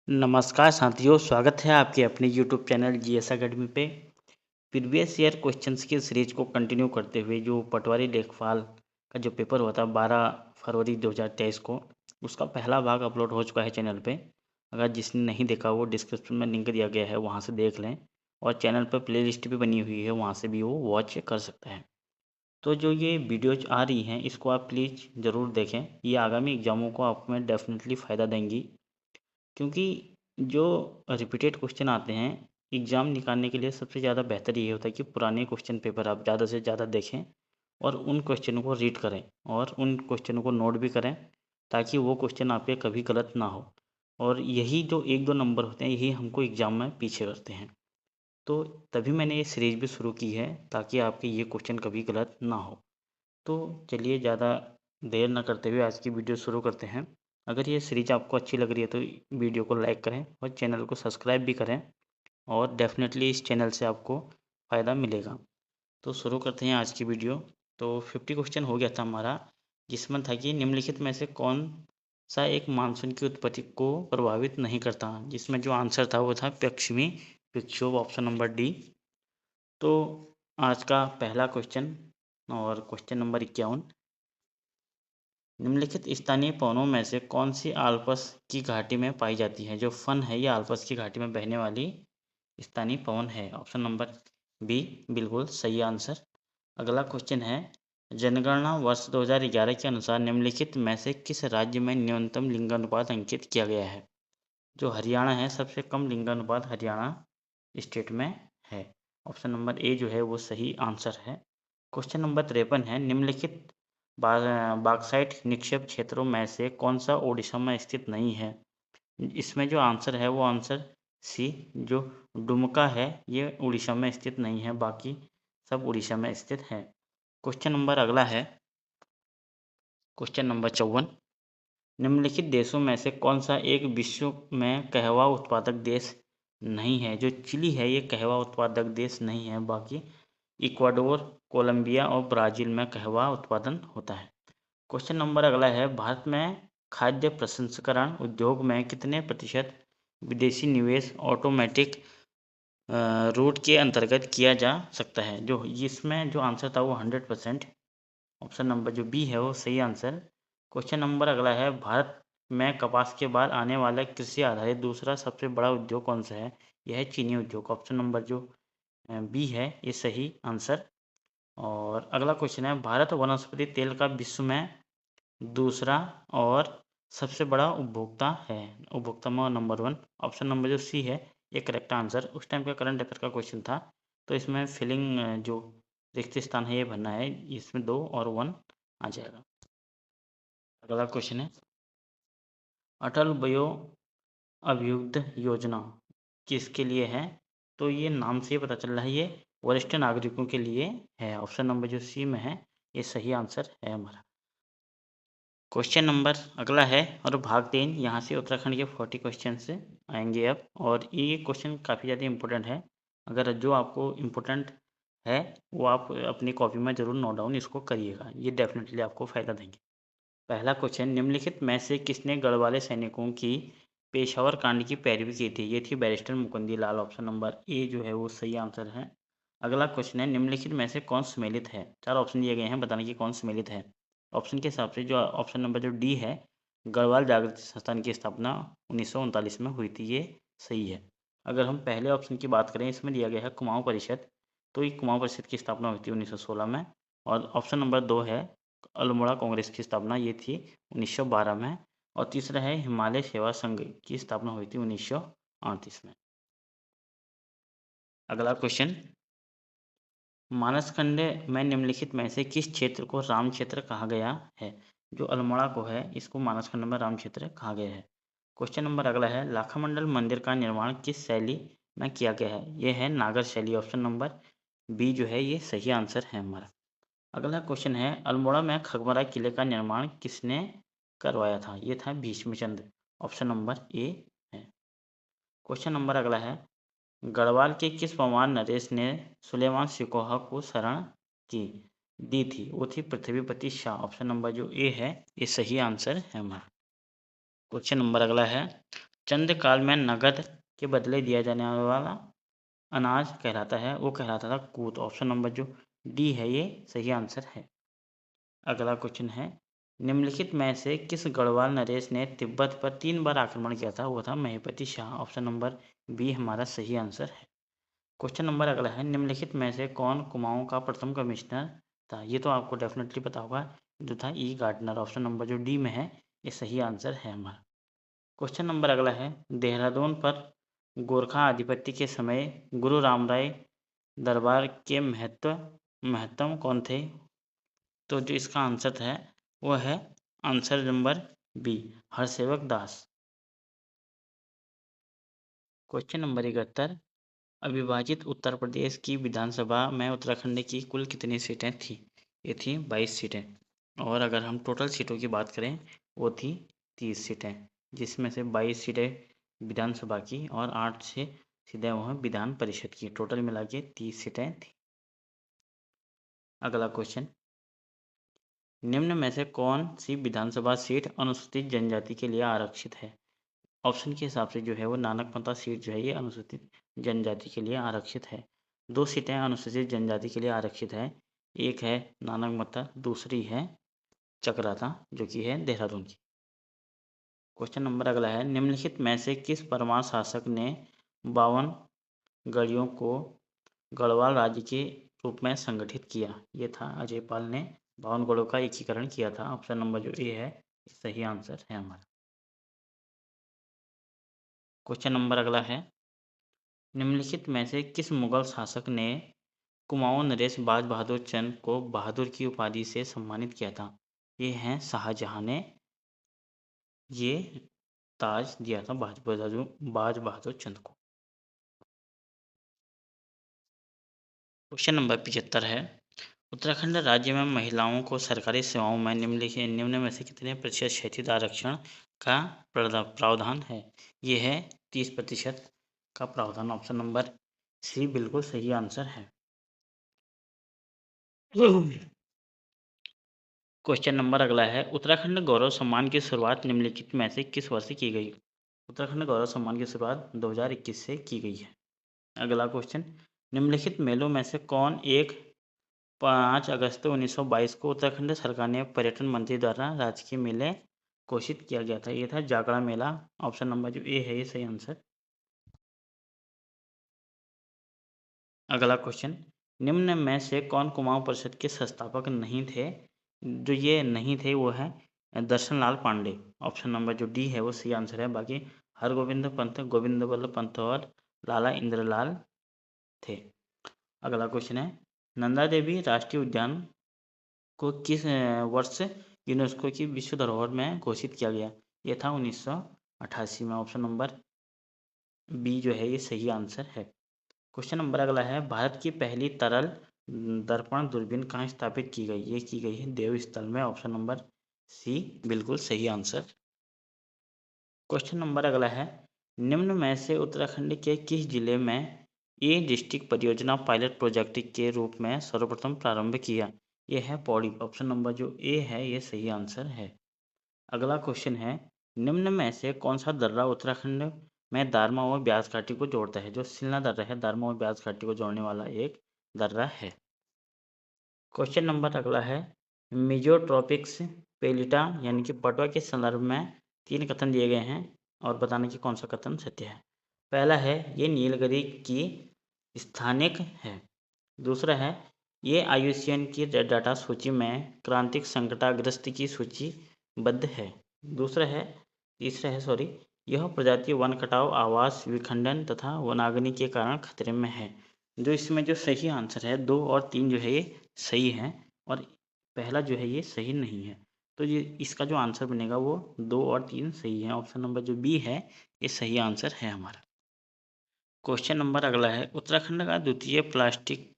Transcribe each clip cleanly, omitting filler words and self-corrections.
नमस्कार साथियों, स्वागत है आपके अपने यूट्यूब चैनल जीएस अकेडमी पे। प्रीवियस ईयर क्वेश्चंस की सीरीज को कंटिन्यू करते हुए जो पटवारी लेखपाल का जो पेपर हुआ था 12 फरवरी 2023 को, उसका पहला भाग अपलोड हो चुका है चैनल पे। अगर जिसने नहीं देखा वो डिस्क्रिप्शन में लिंक दिया गया है, वहाँ से देख लें। और चैनल पर प्ले लिस्ट भी बनी हुई है, वहाँ से भी वो वॉच कर सकता है। तो जो ये वीडियोज आ रही हैं, इसको आप प्लीज़ ज़रूर देखें। ये आगामी एग्जामों को आप में डेफिनेटली फ़ायदा देंगी, क्योंकि जो रिपीटेड क्वेश्चन आते हैं एग्ज़ाम निकालने के लिए सबसे ज़्यादा बेहतर ये होता है कि पुराने क्वेश्चन पेपर आप ज़्यादा से ज़्यादा देखें और उन क्वेश्चनों को रीड करें और उन क्वेश्चनों को नोट भी करें, ताकि वो क्वेश्चन आपके कभी गलत ना हो। और यही जो 1-2 नंबर होते हैं, यही हमको एग्ज़ाम में पीछे करते हैं। तो तभी मैंने ये सीरीज़ भी शुरू की है, ताकि आपके ये क्वेश्चन कभी गलत ना हो। तो चलिए ज़्यादा देर ना करते हुए आज की वीडियो शुरू करते हैं। अगर ये सीरीज आपको अच्छी लग रही है तो वीडियो को लाइक करें और चैनल को सब्सक्राइब भी करें, और डेफिनेटली इस चैनल से आपको फ़ायदा मिलेगा। तो शुरू करते हैं आज की वीडियो। तो 50 क्वेश्चन हो गया था हमारा, जिसमें था कि निम्नलिखित में से कौन सा एक मानसून की उत्पत्ति को प्रभावित नहीं करता, जिसमें जो आंसर था वो था पश्चिमी विक्षोभ, ऑप्शन नंबर डी। तो आज का पहला क्वेश्चन और क्वेश्चन नंबर 51, निम्नलिखित स्थानीय पवनों में से कौन सी आल्प्स की घाटी में पाई जाती है। जो फन है ये आल्प्स की घाटी में बहने वाली स्थानीय पवन है, ऑप्शन नंबर बी बिल्कुल सही आंसर। अगला क्वेश्चन है, जनगणना वर्ष 2011 के अनुसार निम्नलिखित में से किस राज्य में न्यूनतम लिंगानुपात अंकित किया गया है। जो हरियाणा है, सबसे कम लिंगानुपात हरियाणा स्टेट में है, ऑप्शन नंबर ए जो है वो सही आंसर है। क्वेश्चन नंबर 53 है, निम्नलिखित बॉक्साइट निक्षेप क्षेत्रों में से कौन सा ओडिशा में स्थित नहीं है। इसमें जो आंसर है वो आंसर सी, जो डुमका है, ये उड़ीसा में स्थित नहीं है, बाकी सब उड़ीसा में स्थित है। क्वेश्चन नंबर अगला है क्वेश्चन नंबर 54, निम्नलिखित देशों में से कौन सा एक विश्व में कहवा उत्पादक देश नहीं है। जो चिली है ये कहवा उत्पादक देश नहीं है, बाकी इक्वाडोर, कोलंबिया और ब्राज़ील में कहवा उत्पादन होता है। क्वेश्चन नंबर अगला है, भारत में खाद्य प्रसंस्करण उद्योग में कितने प्रतिशत विदेशी निवेश ऑटोमेटिक रूट के अंतर्गत किया जा सकता है। जो इसमें जो आंसर था वो 100%, ऑप्शन नंबर जो बी है वो सही आंसर। क्वेश्चन नंबर अगला है, भारत में कपास के बाद आने वाला कृषि आधारित दूसरा सबसे बड़ा उद्योग कौन सा है। यह है चीनी उद्योग, ऑप्शन नंबर जो बी है ये सही आंसर। और अगला क्वेश्चन है, भारत वनस्पति तेल का विश्व में दूसरा और सबसे बड़ा उपभोक्ता है, उपभोक्ता में नंबर 1, ऑप्शन नंबर जो सी है ये करेक्ट आंसर। उस टाइम का करंट अफेयर का क्वेश्चन था, तो इसमें फिलिंग जो रिक्त स्थान है ये भरना है, इसमें 2 और 1 आ जाएगा। अगला क्वेश्चन है, अटल वयो अभ्युदय योजना किसके लिए है। तो ये नाम से ही पता चल रहा है ये वरिष्ठ नागरिकों के लिए है, ऑप्शन नंबर जो सी में है ये सही आंसर है हमारा। क्वेश्चन नंबर अगला है और भाग 3, यहाँ से उत्तराखंड के 40 क्वेश्चन से आएंगे अब, और ये क्वेश्चन काफ़ी ज़्यादा इंपॉर्टेंट है। अगर जो आपको इम्पोर्टेंट है वो आप अपनी कॉपी में ज़रूर नोट डाउन इसको करिएगा, ये डेफिनेटली आपको फ़ायदा देंगे। पहला क्वेश्चन, निम्नलिखित में से किसने गढ़वाले सैनिकों की पेशावर कांड की पैरवी की थी। ये थी barrister Mukundi Lal, option number A जो है वो सही आंसर है। अगला क्वेश्चन है, निम्नलिखित में से कौन सम्मिलित है। 4 ऑप्शन दिए गए हैं, बताने की कौन सम्मिलित है। ऑप्शन के हिसाब से जो ऑप्शन नंबर जो डी है, गढ़वाल जागृति संस्थान की स्थापना 1939 में हुई थी, ये सही है। अगर हम पहले ऑप्शन की बात करें, इसमें दिया गया है कुमाऊं परिषद, तो ये कुमाऊं परिषद की स्थापना हुई थी 1916 में। और ऑप्शन नंबर 2 है अल्मोड़ा कांग्रेस की स्थापना, ये थी 1912 में। और तीसरा है हिमालय सेवा संघ की स्थापना हुई थी 1938 में। अगला क्वेश्चन, मानसखंड में निम्नलिखित में से किस क्षेत्र को राम क्षेत्र कहा गया है। जो अल्मोड़ा को है इसको मानसखंड में राम क्षेत्र कहा गया है। क्वेश्चन नंबर अगला है, लाखामंडल मंदिर का निर्माण किस शैली में किया गया है। यह है नागर शैली, ऑप्शन नंबर बी जो है ये सही आंसर है हमारा। अगला क्वेश्चन है, अल्मोड़ा में खगमरा किले का निर्माण किसने करवाया था। ये था भीष्मचंद्र, ऑप्शन नंबर ए है। क्वेश्चन नंबर अगला है, गढ़वाल के किस पवान नरेश ने सुलेमान सिकोहा को शरण की दी थी। वो थी पृथ्वीपति शाह, ऑप्शन नंबर जो ए है ये सही आंसर है हमारा। क्वेश्चन नंबर अगला है, चंद काल में नगद के बदले दिया जाने वाला अनाज कहलाता है, वो कहलाता था कूट। ऑप्शन नंबर जो डी है ये सही आंसर है। अगला क्वेश्चन है, निम्नलिखित में से किस गढ़वाल नरेश ने तिब्बत पर 3 बार आक्रमण किया था? वो था महीपति शाह। ऑप्शन नंबर बी हमारा सही आंसर है। क्वेश्चन नंबर अगला है, निम्नलिखित में से कौन कुमाऊं का प्रथम कमिश्नर था? ये तो आपको डेफिनेटली पता होगा, जो था ई गार्डनर। ऑप्शन नंबर जो डी में है ये सही आंसर है हमारा। क्वेश्चन नंबर अगला है, देहरादून पर गोरखा आधिपत्य के समय गुरु रामराय दरबार के महत्तम कौन थे? तो जो इसका आंसर है वो है आंसर नंबर बी, हरसेवक दास। क्वेश्चन नंबर 71, अविभाजित उत्तर प्रदेश की विधानसभा में उत्तराखंड की कुल कितनी सीटें थी? ये थी 22 सीटें। और अगर हम टोटल सीटों की बात करें वो थी 30 सीटें, जिसमें से 22 सीटें विधानसभा की और 8 से सीधे वह विधान परिषद की, टोटल मिला के 30 सीटें थी। अगला क्वेश्चन, निम्न में से कौन सी विधानसभा सीट अनुसूचित जनजाति के लिए आरक्षित है? ऑप्शन के हिसाब से जो है वो नानकमता सीट जो है ये अनुसूचित जनजाति के लिए आरक्षित है। 2 सीटें अनुसूचित जनजाति के लिए आरक्षित है, एक है नानकमता, दूसरी है चकराता जो कि है देहरादून की। क्वेश्चन नंबर अगला है, निम्नलिखित में से किस परमार शासक ने 52 गढ़ियों को गढ़वाल राज्य के रूप में संगठित किया? ये था अजयपाल ने 52 गढ़ों का एकीकरण किया था। ऑप्शन नंबर जो ए है सही आंसर है हमारा। क्वेश्चन नंबर अगला है, निम्नलिखित में से किस मुगल शासक ने कुमाऊं नरेश बाज बहादुर चंद को बहादुर की उपाधि से सम्मानित किया था? ये हैं शाहजहां ने ये ताज दिया था बाज बहादुर चंद को। क्वेश्चन नंबर 75 है, उत्तराखंड राज्य में महिलाओं को सरकारी सेवाओं में निम्न में से कितने प्रतिशत क्षैतिज आरक्षण का प्रावधान है? ये है 30% का प्रावधान। ऑप्शन नंबर सी बिल्कुल सही आंसर है। क्वेश्चन नंबर अगला है, उत्तराखंड गौरव सम्मान की शुरुआत निम्नलिखित में से किस वर्ष की गई? उत्तराखंड गौरव सम्मान की शुरुआत 2021 से की गई है। अगला क्वेश्चन, निम्नलिखित मेलों में से कौन एक 5 अगस्त 1922 को उत्तराखंड सरकार ने पर्यटन मंत्री द्वारा राजकीय मेले घोषित किया गया था? ये था जागड़ा मेला। ऑप्शन नंबर जो ए है ये सही आंसर। अगला क्वेश्चन, निम्न में से कौन कुमाऊं परिषद के संस्थापक नहीं थे? जो ये नहीं थे वो है दर्शन लाल पांडे। ऑप्शन नंबर जो डी है वो सही आंसर है। बाकी हरगोविंद पंत, गोविंद वल्लभ पंत और लाला इंद्रलाल थे। अगला क्वेश्चन है, नंदा देवी राष्ट्रीय उद्यान को किस वर्ष यूनेस्को की विश्व धरोहर में घोषित किया गया? ये था 1988 में। ऑप्शन नंबर बी जो है ये सही आंसर है। क्वेश्चन नंबर अगला है, भारत की पहली तरल दर्पण दूरबीन कहाँ स्थापित की गई? ये की गई है देवस्थल में। ऑप्शन नंबर सी बिल्कुल सही आंसर। क्वेश्चन नंबर अगला है, निम्न में से उत्तराखंड के किस जिले में ए डिस्ट्रिक्ट परियोजना पायलट प्रोजेक्ट के रूप में सर्वप्रथम प्रारंभ किया? यह है पौड़ी। ऑप्शन नंबर जो ए है ये सही आंसर है। अगला क्वेश्चन है, निम्न में से कौन सा दर्रा उत्तराखंड में दारमा और ब्यास घाटी को जोड़ता है? जो सिलना दर्रा है दारमा और ब्यास घाटी को जोड़ने वाला एक दर्रा है। क्वेश्चन नंबर अगला है, मिजोट्रॉपिक्स पेलिटा यानी कि पटवा के संदर्भ में 3 कथन दिए गए हैं और बताने कि कौन सा कथन सत्य है। पहला है ये नीलगिरी की स्थानिक है। दूसरा है ये IUCN की डाटा सूची में क्रांतिक संकटाग्रस्त की सूचीबद्ध है। तीसरा है यह प्रजाति वन कटाव, आवास विखंडन तथा वनाग्नि के कारण खतरे में है। जो इसमें जो सही आंसर है 2 और 3 जो है ये सही है और पहला जो है ये सही नहीं है। तो ये इसका जो आंसर बनेगा वो 2 और 3 सही है। ऑप्शन नंबर जो बी है ये सही आंसर है हमारा। क्वेश्चन नंबर अगला है, उत्तराखंड का द्वितीय प्लास्टिक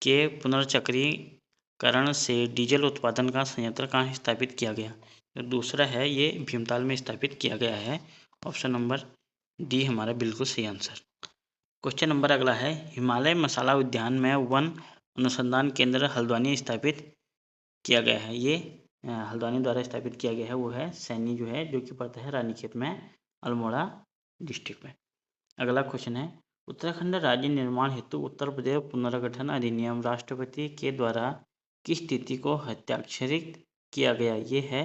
के पुनर्चक्रीकरण से डीजल उत्पादन का संयंत्र कहाँ स्थापित किया गया? तो दूसरा है ये भीमताल में स्थापित किया गया है। ऑप्शन नंबर डी हमारा बिल्कुल सही आंसर। क्वेश्चन नंबर अगला है, हिमालय मसाला उद्यान में वन अनुसंधान केंद्र हल्द्वानी स्थापित किया गया है। ये हल्द्वानी द्वारा स्थापित किया गया है वो है सैनी जो है जो कि पड़ता है रानीखेत में अल्मोड़ा डिस्ट्रिक्ट में। अगला क्वेश्चन है, उत्तराखंड राज्य निर्माण हेतु उत्तर प्रदेश पुनर्गठन अधिनियम राष्ट्रपति के द्वारा किस तिथि को हस्ताक्षरित किया गया? ये है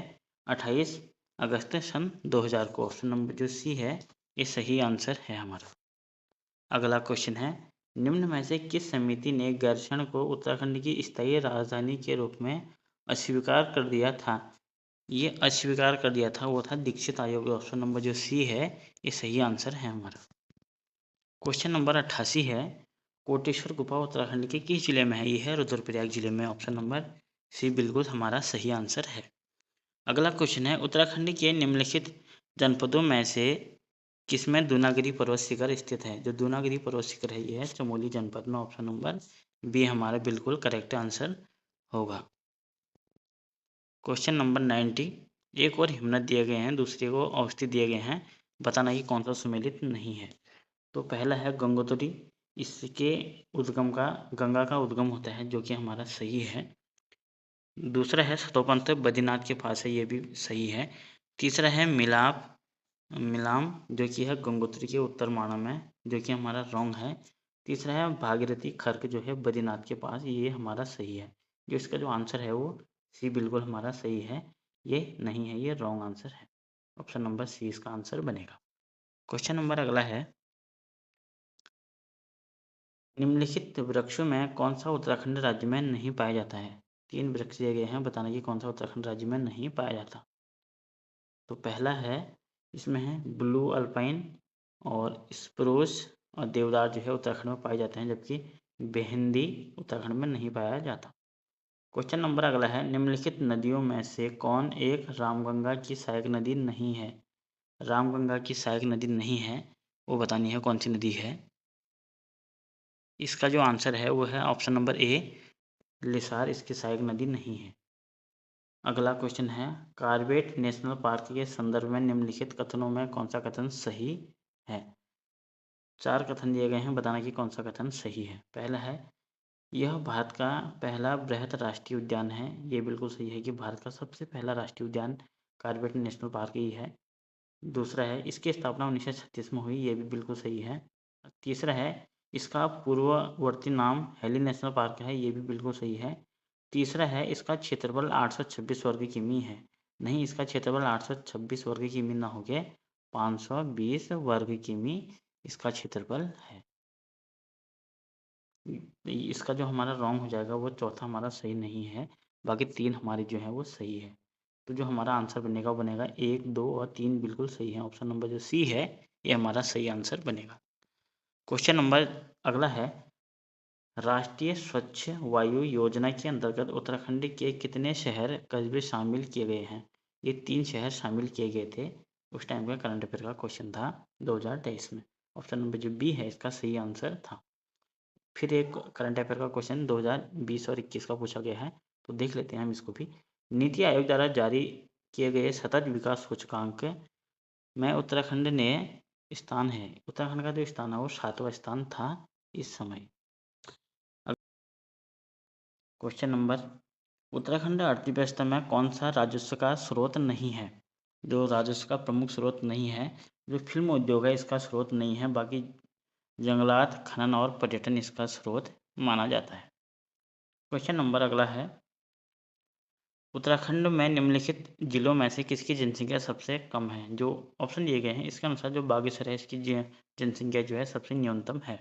28 अगस्त सन 2000 को। ऑप्शन नंबर जो सी है ये सही आंसर है हमारा। अगला क्वेश्चन है, निम्न में से किस समिति ने गैरसैंण को उत्तराखंड की स्थायी राजधानी के रूप में अस्वीकार कर दिया था? ये अस्वीकार कर दिया था वो था दीक्षित आयोग। ऑप्शन नंबर जो सी है ये सही आंसर है हमारा। क्वेश्चन नंबर 88 है, कोटेश्वर गुफा उत्तराखंड के किस जिले में है? ये है रुद्रप्रयाग जिले में। ऑप्शन नंबर सी बिल्कुल हमारा सही आंसर है। अगला क्वेश्चन है, उत्तराखंड के निम्नलिखित जनपदों में से किसमें दूनागिरी पर्वत शिखर स्थित है? जो दूनागिरी पर्वत शिखर है ये है चमोली जनपद में। ऑप्शन नंबर बी हमारा बिल्कुल करेक्ट आंसर होगा। क्वेश्चन नंबर 90, एक और हिमनद दिए गए हैं, दूसरे को औषधि दिए गए हैं, बताना कि कौन सा सुमेलित नहीं है। तो पहला है गंगोत्री, इसके उद्गम का गंगा का उद्गम होता है जो कि हमारा सही है। दूसरा है सतोपंथ बद्रीनाथ के पास है, ये भी सही है। तीसरा है मिलाम जो कि है गंगोत्री के उत्तर माणा में, जो कि हमारा रॉन्ग है। तीसरा है भागीरथी खर्क जो है बद्रीनाथ के पास, ये हमारा सही है। जो इसका जो आंसर है वो सी बिल्कुल हमारा सही है, ये नहीं है, ये रॉन्ग आंसर है। ऑप्शन नंबर सी इसका आंसर बनेगा। क्वेश्चन नंबर अगला है, निम्नलिखित वृक्षों में कौन सा उत्तराखंड राज्य में नहीं पाया जाता है? 3 वृक्ष दिए गए हैं, बताना कि कौन सा उत्तराखंड राज्य में नहीं पाया जाता। तो पहला है, इसमें है ब्लू अल्पाइन और स्प्रूस और देवदार जो है उत्तराखंड में पाए जाते हैं, जबकि बेहिंदी उत्तराखंड में नहीं पाया जाता। क्वेश्चन नंबर अगला है, निम्नलिखित नदियों में से कौन एक रामगंगा की सहायक नदी नहीं है? रामगंगा की सहायक नदी नहीं है, वो बतानी है कौन सी नदी है। इसका जो आंसर है वो है ऑप्शन नंबर ए, लिसार इसकी सहायक नदी नहीं है। अगला क्वेश्चन है, कॉर्बेट नेशनल पार्क के संदर्भ में निम्नलिखित कथनों में कौन सा कथन सही है? 4 कथन दिए गए हैं, बताना कि कौन सा कथन सही है। पहला है, यह भारत का पहला बृहद राष्ट्रीय उद्यान है, ये बिल्कुल सही है कि भारत का सबसे पहला राष्ट्रीय उद्यान कॉर्बेट नेशनल पार्क ही है। दूसरा है, इसकी स्थापना 1936 में हुई, ये भी बिल्कुल सही है। तीसरा है, इसका पूर्ववर्ती नाम हेली नेशनल पार्क है, ये भी बिल्कुल सही है। तीसरा है, इसका क्षेत्रफल 826 वर्ग किमी है, नहीं, इसका क्षेत्रफल 826 वर्ग किमी ना होके 520 वर्ग किमी इसका क्षेत्रफल है। इसका जो हमारा रॉन्ग हो जाएगा वो चौथा हमारा सही नहीं है, बाकी 3 हमारी जो है वो सही है। तो जो हमारा आंसर बनेगा वो बनेगा 1, 2 और 3 बिल्कुल सही है। ऑप्शन नंबर जो सी है ये हमारा सही आंसर बनेगा। क्वेश्चन नंबर अगला है, राष्ट्रीय स्वच्छ वायु योजना के अंतर्गत उत्तराखंड के कितने शहर कस्बे शामिल किए गए हैं? ये 3 शहर शामिल किए गए थे, उस टाइम का करंट अफेयर का क्वेश्चन था 2023 में। ऑप्शन नंबर जो बी है इसका सही आंसर था। फिर एक करंट अफेयर का क्वेश्चन 2020 और 21 का पूछा गया है, तो देख लेते हैं हम इसको भी। नीति आयोग द्वारा जारी किए गए सतत विकास सूचकांक में उत्तराखंड ने स्थान है, उत्तराखंड का जो स्थान है वो 7वां स्थान था इस समय। क्वेश्चन नंबर, उत्तराखंड अर्थव्यवस्था में कौन सा राजस्व का स्रोत नहीं है? जो राजस्व का प्रमुख स्रोत नहीं है, जो फिल्म उद्योग है इसका स्रोत नहीं है, बाकी जंगलात, खनन और पर्यटन इसका स्रोत माना जाता है। क्वेश्चन नंबर अगला है, उत्तराखंड में निम्नलिखित जिलों में से किसकी जनसंख्या सबसे कम है? जो ऑप्शन दिए गए हैं इसके अनुसार जो बागेश्वर है इसकी जनसंख्या जो है सबसे न्यूनतम है।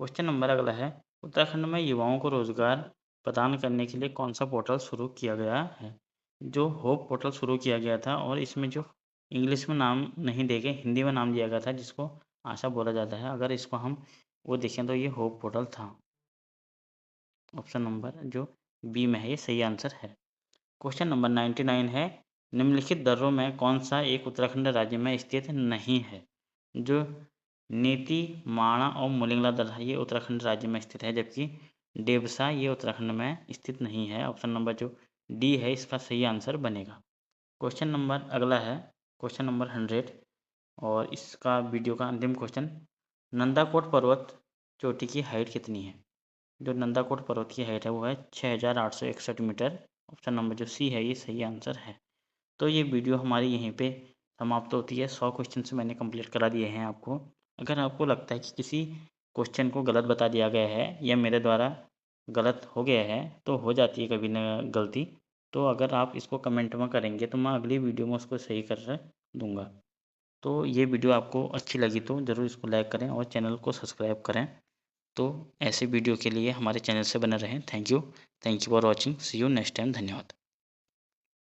क्वेश्चन नंबर अगला है, उत्तराखंड में युवाओं को रोजगार प्रदान करने के लिए कौन सा पोर्टल शुरू किया गया है? जो होप पोर्टल शुरू किया गया था, और इसमें जो इंग्लिश में नाम नहीं देके हिंदी में नाम दिया गया था जिसको आशा बोला जाता है, अगर इसको हम वो देखें तो ये होप पोर्टल था। ऑप्शन नंबर जो बी में है ये सही आंसर है। क्वेश्चन नंबर 99 है, निम्नलिखित दर्रों में कौन सा एक उत्तराखंड राज्य में स्थित नहीं है? जो नीति, माणा और मुलिंगला दर्रा ये उत्तराखंड राज्य में स्थित है, जबकि डेबसा ये उत्तराखंड में स्थित नहीं है। ऑप्शन नंबर जो डी है इसका सही आंसर बनेगा। क्वेश्चन नंबर अगला है क्वेश्चन नंबर 100, और इसका वीडियो का अंतिम क्वेश्चन, नंदाकोट पर्वत चोटी की हाइट कितनी है? जो नंदाकोट पर्वत की हाइट है वो है 6861 मीटर। ऑप्शन नंबर जो सी है ये सही आंसर है। तो ये वीडियो हमारी यहीं पे समाप्त होती है। 100 क्वेश्चन से मैंने कंप्लीट करा दिए हैं आपको। अगर आपको लगता है कि किसी क्वेश्चन को गलत बता दिया गया है या मेरे द्वारा गलत हो गया है, तो हो जाती है कभी न गलती, तो अगर आप इसको कमेंट में करेंगे तो मैं अगली वीडियो में उसको सही कर दूँगा। तो ये वीडियो आपको अच्छी लगी तो ज़रूर इसको लाइक करें और चैनल को सब्सक्राइब करें। तो ऐसे वीडियो के लिए हमारे चैनल से बने रहें। Thank you for watching. See you next time. धन्यवाद।